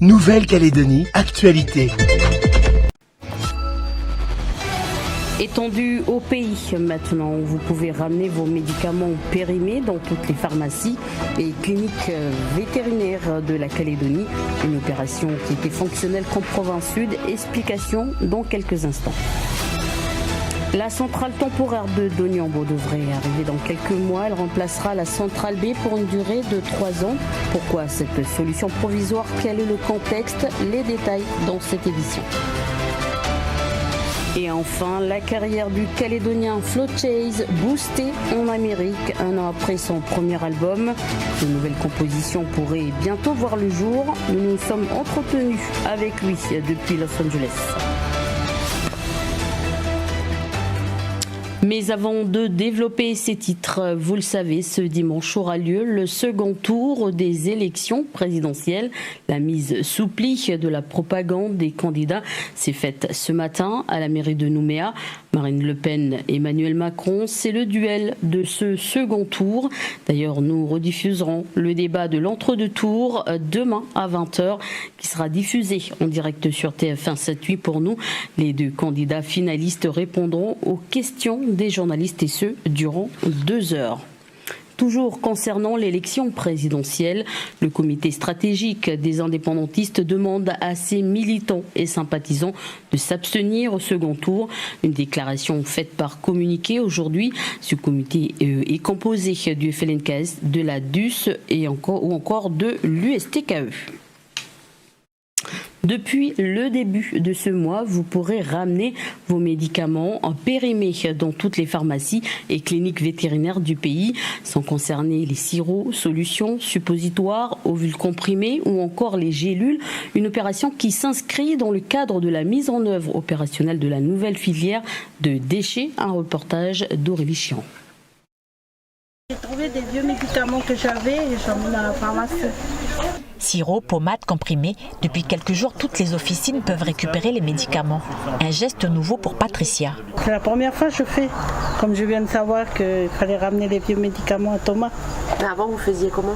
Nouvelle-Calédonie, actualité. Étendu au pays maintenant, vous pouvez ramener vos médicaments périmés dans toutes les pharmacies et cliniques vétérinaires de la Calédonie. Une opération qui était fonctionnelle comme province sud. Explication dans quelques instants. La centrale temporaire de Doniambo devrait arriver dans quelques mois. Elle remplacera la centrale B pour une durée de 3 ans. Pourquoi cette solution provisoire? Quel est le contexte? Les détails dans cette édition. Et enfin, la carrière du Calédonien Flo Chase boostée en Amérique 1 an après son premier album. De nouvelles compositions pourraient bientôt voir le jour. Nous nous sommes entretenus avec lui depuis Los Angeles. Mais avant de développer ces titres, vous le savez, ce dimanche aura lieu le second tour des élections présidentielles. La mise sous pli de la propagande des candidats s'est faite ce matin à la mairie de Nouméa. Marine Le Pen, Emmanuel Macron, c'est le duel de ce second tour. D'ailleurs, nous rediffuserons le débat de l'entre-deux tours demain à 20h qui sera diffusé en direct sur TF1 7/8 pour nous. Les deux candidats finalistes répondront aux questions des journalistes et ce durant 2 heures. Toujours concernant l'élection présidentielle, le comité stratégique des indépendantistes demande à ses militants et sympathisants de s'abstenir au second tour. Une déclaration faite par communiqué aujourd'hui. Ce comité est composé du FLNKS, de la DUS ou encore de l'USTKE. Depuis le début de ce mois, vous pourrez ramener vos médicaments périmés dans toutes les pharmacies et cliniques vétérinaires du pays, sans concerner les sirops, solutions, suppositoires, ovules comprimés ou encore les gélules. Une opération qui s'inscrit dans le cadre de la mise en œuvre opérationnelle de la nouvelle filière de déchets. Un reportage d'Aurélie Chian. J'ai trouvé des vieux médicaments que j'avais et j'en ai dans la pharmacie. Sirop, pommade, comprimés. Depuis quelques jours, toutes les officines peuvent récupérer les médicaments. Un geste nouveau pour Patricia. C'est la première fois que je fais. Comme je viens de savoir qu'il fallait ramener les vieux médicaments à Thomas. Mais avant, vous faisiez comment?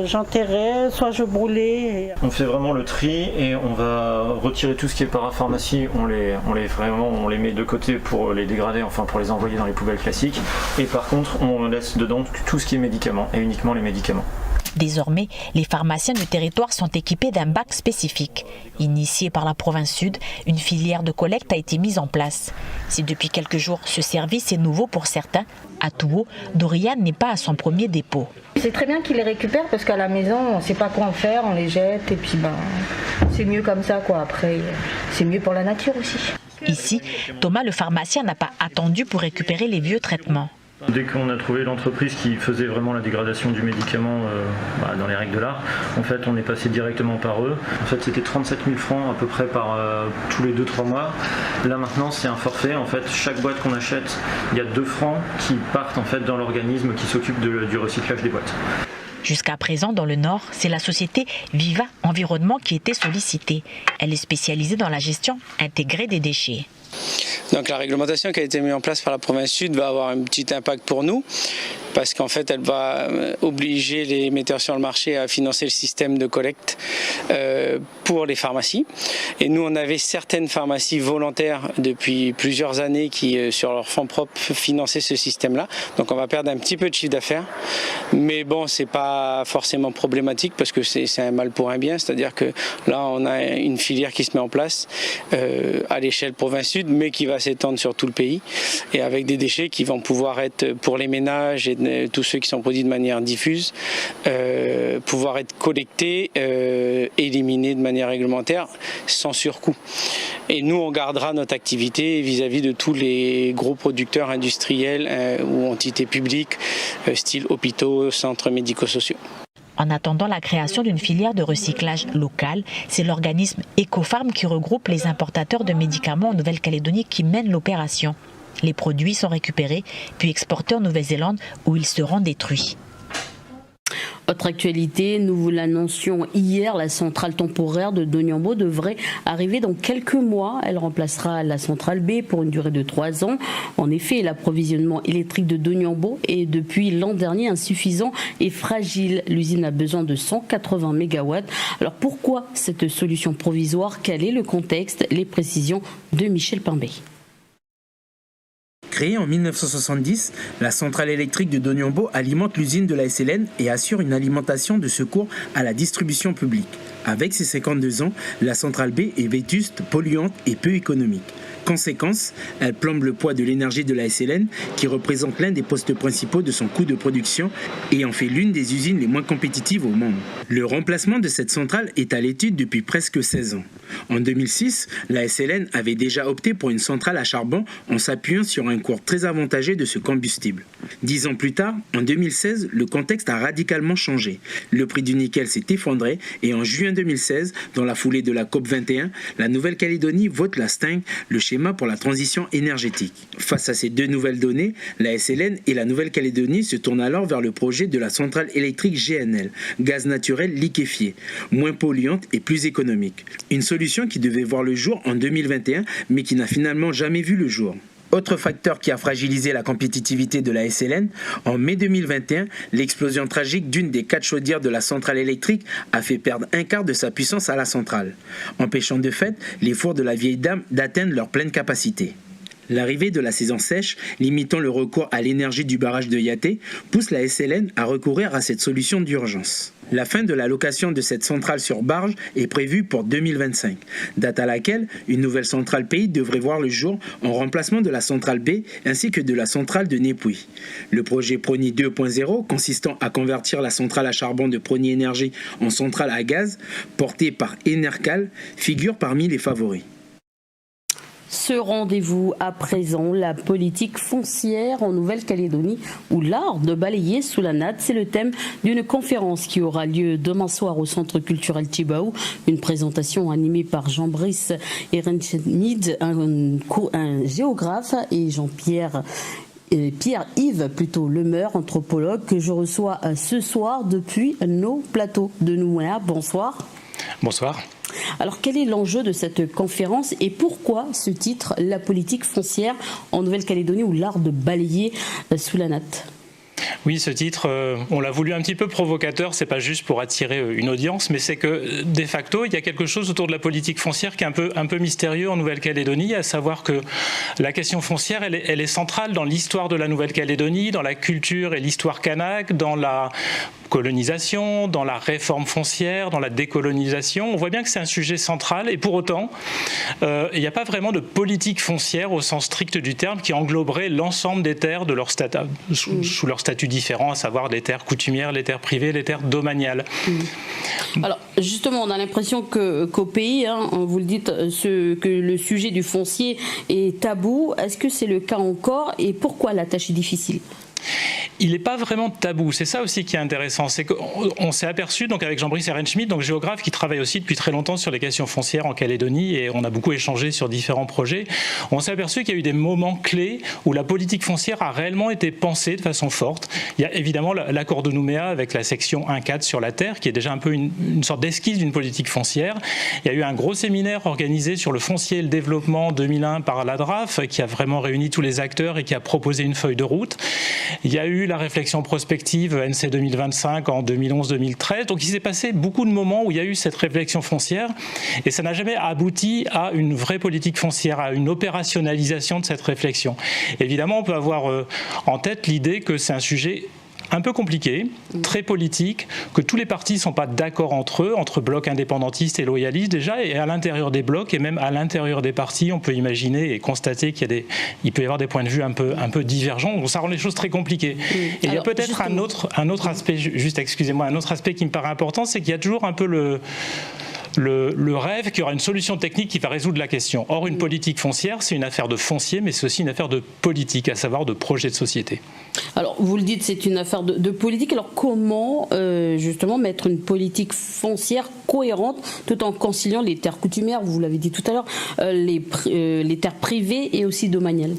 J'enterrais, soit je brûlais. On fait vraiment le tri et on va retirer tout ce qui est parapharmacie. On les met de côté pour les dégrader, enfin pour les envoyer dans les poubelles classiques. Et par contre, on laisse dedans tout ce qui est médicaments et uniquement les médicaments. Désormais, les pharmaciens du territoire sont équipés d'un bac spécifique. Initié par la province sud, une filière de collecte a été mise en place. Si depuis quelques jours, ce service est nouveau pour certains, à Touo, Dorian n'est pas à son premier dépôt. C'est très bien qu'ils les récupèrent parce qu'à la maison, on ne sait pas quoi en faire, on les jette et puis c'est mieux comme ça quoi. Après, c'est mieux pour la nature aussi. Ici, Thomas le pharmacien n'a pas attendu pour récupérer les vieux traitements. Dès qu'on a trouvé l'entreprise qui faisait vraiment la dégradation du médicament dans les règles de l'art, en fait on est passé directement par eux. En fait c'était 37 000 francs à peu près par tous les 2-3 mois. Là maintenant c'est un forfait. En fait chaque boîte qu'on achète, il y a 2 francs qui partent en fait dans l'organisme qui s'occupe du recyclage des boîtes. Jusqu'à présent, dans le Nord, c'est la société Viva Environnement qui était sollicitée. Elle est spécialisée dans la gestion intégrée des déchets. Donc la réglementation qui a été mise en place par la province sud va avoir un petit impact pour nous parce qu'en fait elle va obliger les metteurs sur le marché à financer le système de collecte pour les pharmacies. Et nous on avait certaines pharmacies volontaires depuis plusieurs années qui sur leur fonds propres finançaient ce système-là. Donc on va perdre un petit peu de chiffre d'affaires. Mais bon, c'est pas forcément problématique parce que c'est un mal pour un bien. C'est-à-dire que là on a une filière qui se met en place à l'échelle province sud mais qui va s'étendre sur tout le pays et avec des déchets qui vont pouvoir être pour les ménages et tous ceux qui sont produits de manière diffuse, pouvoir être collectés, éliminés de manière réglementaire sans surcoût. Et nous, on gardera notre activité vis-à-vis de tous les gros producteurs industriels ou entités publiques, style hôpitaux, centres médico-sociaux. En attendant la création d'une filière de recyclage locale, c'est l'organisme Ecofarm qui regroupe les importateurs de médicaments en Nouvelle-Calédonie qui mène l'opération. Les produits sont récupérés puis exportés en Nouvelle-Zélande où ils seront détruits. Autre actualité, nous vous l'annoncions hier, la centrale temporaire de Doniambo devrait arriver dans quelques mois. Elle remplacera la centrale B pour une durée de 3 ans. En effet, l'approvisionnement électrique de Doniambo est depuis l'an dernier insuffisant et fragile. L'usine a besoin de 180 MW. Alors pourquoi cette solution provisoire? Quel est le contexte? Les précisions de Michel Pimbay. Créée en 1970, la centrale électrique de Doniambo alimente l'usine de la SLN et assure une alimentation de secours à la distribution publique. Avec ses 52 ans, la centrale B est vétuste, polluante et peu économique. Conséquence, elle plombe le poids de l'énergie de la SLN qui représente l'un des postes principaux de son coût de production et en fait l'une des usines les moins compétitives au monde. Le remplacement de cette centrale est à l'étude depuis presque 16 ans. En 2006, la SLN avait déjà opté pour une centrale à charbon en s'appuyant sur un cours très avantageux de ce combustible. 10 ans plus tard, en 2016, le contexte a radicalement changé. Le prix du nickel s'est effondré et en juin 2016, dans la foulée de la COP21, la Nouvelle-Calédonie vote la STING, le schéma pour la transition énergétique. Face à ces deux nouvelles données, la SLN et la Nouvelle-Calédonie se tournent alors vers le projet de la centrale électrique GNL, gaz naturel liquéfié, moins polluante et plus économique. Une solution qui devait voir le jour en 2021, mais qui n'a finalement jamais vu le jour. Autre facteur qui a fragilisé la compétitivité de la SLN, en mai 2021, l'explosion tragique d'une des 4 chaudières de la centrale électrique a fait perdre un quart de sa puissance à la centrale, empêchant de fait les fours de la vieille dame d'atteindre leur pleine capacité. L'arrivée de la saison sèche, limitant le recours à l'énergie du barrage de Yaté, pousse la SLN à recourir à cette solution d'urgence. La fin de la location de cette centrale sur barge est prévue pour 2025, date à laquelle une nouvelle centrale pays devrait voir le jour en remplacement de la centrale B ainsi que de la centrale de Népouy. Le projet Prony 2.0, consistant à convertir la centrale à charbon de Prony Énergie en centrale à gaz, porté par Enercal, figure parmi les favoris. Ce rendez-vous à présent, la politique foncière en Nouvelle-Calédonie ou l'art de balayer sous la natte, c'est le thème d'une conférence qui aura lieu demain soir au Centre culturel Tjibaou. Une présentation animée par Jean-Brice Ehrenschmidt, un géographe, et Pierre-Yves Lemeur, anthropologue, que je reçois ce soir depuis nos plateaux de Nouméa. Bonsoir. Bonsoir. Alors, quel est l'enjeu de cette conférence et pourquoi ce titre, la politique foncière en Nouvelle-Calédonie ou l'art de balayer sous la natte ? Oui, ce titre, on l'a voulu un petit peu provocateur, c'est pas juste pour attirer une audience, mais c'est que, de facto, il y a quelque chose autour de la politique foncière qui est un peu mystérieux en Nouvelle-Calédonie, à savoir que la question foncière, elle est centrale dans l'histoire de la Nouvelle-Calédonie, dans la culture et l'histoire kanak, dans la colonisation, dans la réforme foncière, dans la décolonisation. On voit bien que c'est un sujet central et pour autant, il n'y a pas vraiment de politique foncière au sens strict du terme qui engloberait l'ensemble des terres de leur sous leur statut différent, à savoir les terres coutumières, les terres privées, les terres domaniales. Alors justement, on a l'impression qu'au pays, vous le dites, que le sujet du foncier est tabou. Est-ce que c'est le cas encore et pourquoi la tâche est difficile ? Il n'est pas vraiment tabou, c'est ça aussi qui est intéressant, c'est qu'on s'est aperçu, donc avec Jean-Brice Ehrenschmidt, donc géographe qui travaille aussi depuis très longtemps sur les questions foncières en Calédonie et on a beaucoup échangé sur différents projets, on s'est aperçu qu'il y a eu des moments clés où la politique foncière a réellement été pensée de façon forte. Il y a évidemment l'accord de Nouméa avec la section 1.4 sur la terre qui est déjà un peu une sorte d'esquisse d'une politique foncière. Il y a eu un gros séminaire organisé sur le foncier et le développement en 2001 par l'ADRAF qui a vraiment réuni tous les acteurs et qui a proposé une feuille de route. Il y a eu la réflexion prospective NC 2025 en 2011-2013. Donc il s'est passé beaucoup de moments où il y a eu cette réflexion foncière et ça n'a jamais abouti à une vraie politique foncière, à une opérationnalisation de cette réflexion. Évidemment, on peut avoir en tête l'idée que c'est un sujet un peu compliqué, très politique, que tous les partis ne sont pas d'accord entre eux, entre blocs indépendantistes et loyalistes déjà, et à l'intérieur des blocs et même à l'intérieur des partis, on peut imaginer et constater qu'il peut y avoir des points de vue un peu divergents, donc ça rend les choses très compliquées. Et il y a peut-être un autre aspect, un autre aspect qui me paraît important, c'est qu'il y a toujours un peu le rêve qu'il y aura une solution technique qui va résoudre la question. Or, une politique foncière, c'est une affaire de foncier, mais c'est aussi une affaire de politique, à savoir de projet de société. Alors, vous le dites, c'est une affaire de politique. Alors, comment, justement, mettre une politique foncière cohérente, tout en conciliant les terres coutumières, vous l'avez dit tout à l'heure, les terres privées et aussi domaniales ?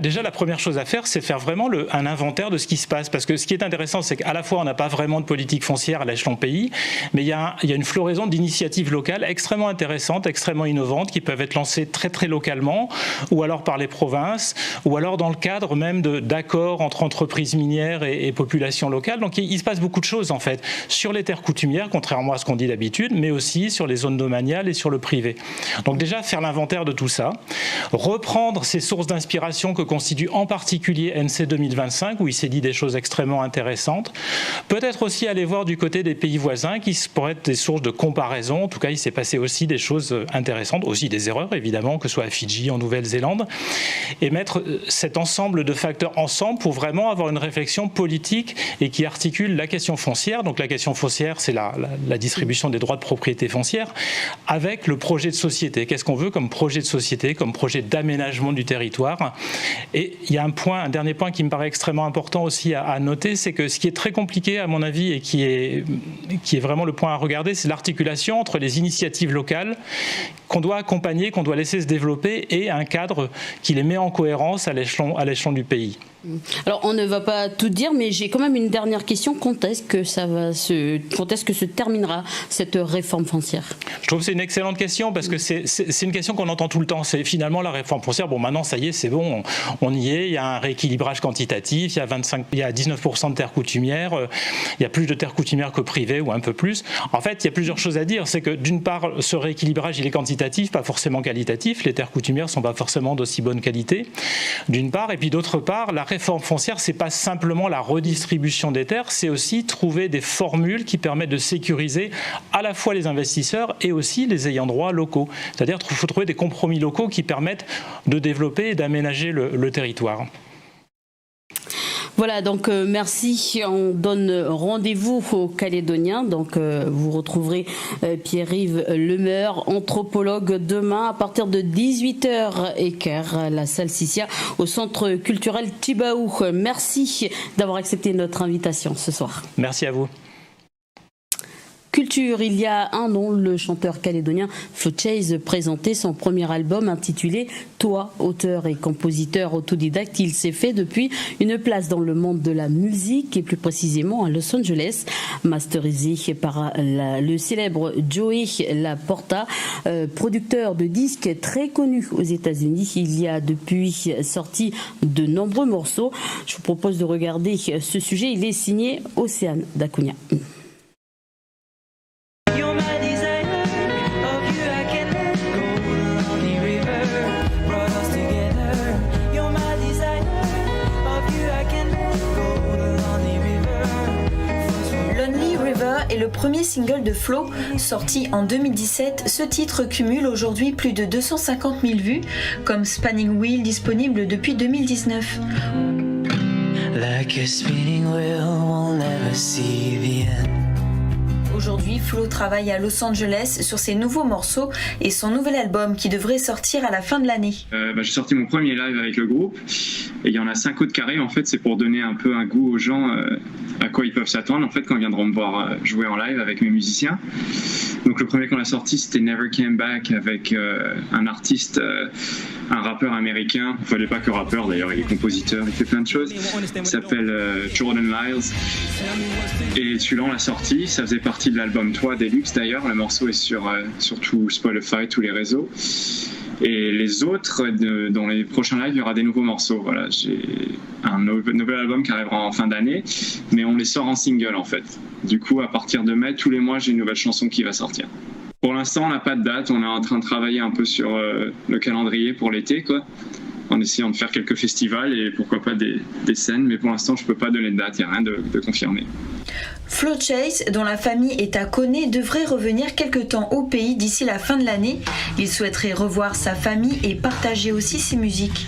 Déjà, la première chose à faire, c'est faire vraiment un inventaire de ce qui se passe. Parce que ce qui est intéressant, c'est qu'à la fois, on n'a pas vraiment de politique foncière à l'échelon pays, mais il y a une floraison d'initiatives locales extrêmement intéressantes, extrêmement innovantes, qui peuvent être lancées très très localement, ou alors par les provinces, ou alors dans le cadre même d'accords entre entreprises minières et populations locales. Donc il se passe beaucoup de choses, en fait, sur les terres coutumières, contrairement à ce qu'on dit d'habitude, mais aussi sur les zones domaniales et sur le privé. Donc déjà, faire l'inventaire de tout ça, reprendre ces sources d'inspiration que constitue en particulier NC 2025, où il s'est dit des choses extrêmement intéressantes. Peut-être aussi aller voir du côté des pays voisins, qui pourraient être des sources de comparaison. En tout cas, il s'est passé aussi des choses intéressantes, aussi des erreurs, évidemment, que ce soit à Fidji, en Nouvelle-Zélande, et mettre cet ensemble de facteurs ensemble pour vraiment avoir une réflexion politique et qui articule la question foncière. Donc la question foncière, c'est la distribution des droits de propriété foncière, avec le projet de société. Qu'est-ce qu'on veut comme projet de société, comme projet d'aménagement du territoire? Et il y a un dernier point qui me paraît extrêmement important aussi à noter, c'est que ce qui est très compliqué à mon avis et qui est vraiment le point à regarder, c'est l'articulation entre les initiatives locales qu'on doit accompagner, qu'on doit laisser se développer, et un cadre qui les met en cohérence à l'échelon du pays. Alors on ne va pas tout dire, mais j'ai quand même une dernière question. Quand est-ce que se terminera cette réforme foncière? Je trouve que c'est une excellente question, parce que c'est une question qu'on entend tout le temps. C'est finalement la réforme foncière. Bon, maintenant ça y est, c'est bon, on y est. Il y a un rééquilibrage quantitatif. Il y a 19% de terres coutumières. Il y a plus de terres coutumières que privées, ou un peu plus. En fait, il y a plusieurs choses à dire. C'est que d'une part, ce rééquilibrage, il est quantitatif, pas forcément qualitatif. Les terres coutumières sont pas forcément d'aussi bonne qualité, d'une part. Et puis d'autre part, la réforme foncière, c'est pas simplement la redistribution des terres, c'est aussi trouver des formules qui permettent de sécuriser à la fois les investisseurs et aussi les ayants droit locaux. C'est-à-dire qu'il faut trouver des compromis locaux qui permettent de développer et d'aménager le territoire. Voilà, donc merci. On donne rendez-vous aux Calédoniens. Donc vous retrouverez Pierre-Yves Lemeur, anthropologue, demain à partir de 18h15 la salle Sissia au centre culturel Tibaou. Merci d'avoir accepté notre invitation ce soir. Merci à vous. Culture, il y a un an, le chanteur calédonien Flo Chase présentait son premier album intitulé Toi, auteur et compositeur autodidacte. Il s'est fait depuis une place dans le monde de la musique et plus précisément à Los Angeles, masterisé par le célèbre Joey Laporta, producteur de disques très connu aux États-Unis. Il y a depuis sorti de nombreux morceaux. Je vous propose de regarder ce sujet. Il est signé Océane d'Acuna. Est le premier single de Flo, sorti en 2017. Ce titre cumule aujourd'hui plus de 250 000 vues, comme Spinning Wheel, disponible depuis 2019. Like a spinning wheel, we'll never see the end. Aujourd'hui, Flo travaille à Los Angeles sur ses nouveaux morceaux et son nouvel album qui devrait sortir à la fin de l'année. J'ai sorti mon premier live avec le groupe et il y en a 5 autres carrés. En fait, c'est pour donner un peu un goût aux gens à quoi ils peuvent s'attendre en fait quand ils viendront me voir jouer en live avec mes musiciens. Donc le premier qu'on a sorti, c'était Never Came Back avec un artiste, un rappeur américain. Enfin, il n'est pas que rappeur d'ailleurs, il est compositeur, il fait plein de choses. Il s'appelle Jordan Lyles. Et celui-là, on l'a sorti, ça faisait partie de l'album Toi Deluxe d'ailleurs. Le morceau est sur tout Spotify, tous les réseaux. Et les autres, dans les prochains lives, il y aura des nouveaux morceaux. Voilà, j'ai un nouvel album qui arrivera en fin d'année, mais on les sort en single en fait. Du coup, à partir de mai, tous les mois, j'ai une nouvelle chanson qui va sortir. Pour l'instant, on n'a pas de date. On est en train de travailler un peu sur le calendrier pour l'été, quoi, en essayant de faire quelques festivals et pourquoi pas des scènes. Mais pour l'instant, je ne peux pas donner de date. Il n'y a rien de confirmé. Flo Chase, dont la famille est à Koné, devrait revenir quelque temps au pays d'ici la fin de l'année. Il souhaiterait revoir sa famille et partager aussi ses musiques.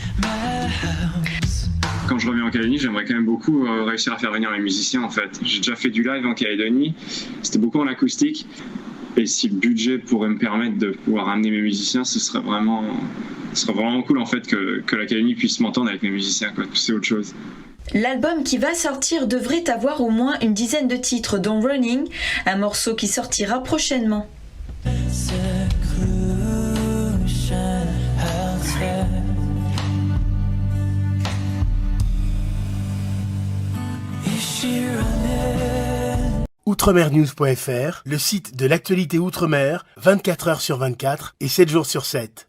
Quand je reviens en Calédonie, j'aimerais quand même beaucoup réussir à faire venir mes musiciens en fait. J'ai déjà fait du live en Calédonie, c'était beaucoup en acoustique. Et si le budget pourrait me permettre de pouvoir amener mes musiciens, ce serait vraiment cool en fait que la Calédonie puisse m'entendre avec mes musiciens, quoi. C'est autre chose. L'album qui va sortir devrait avoir au moins une dizaine de titres, dont Running, un morceau qui sortira prochainement. Outremernews.fr, le site de l'actualité outre-mer, 24 heures sur 24 et 7 jours sur 7.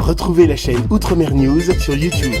Retrouvez la chaîne Outremer News sur YouTube.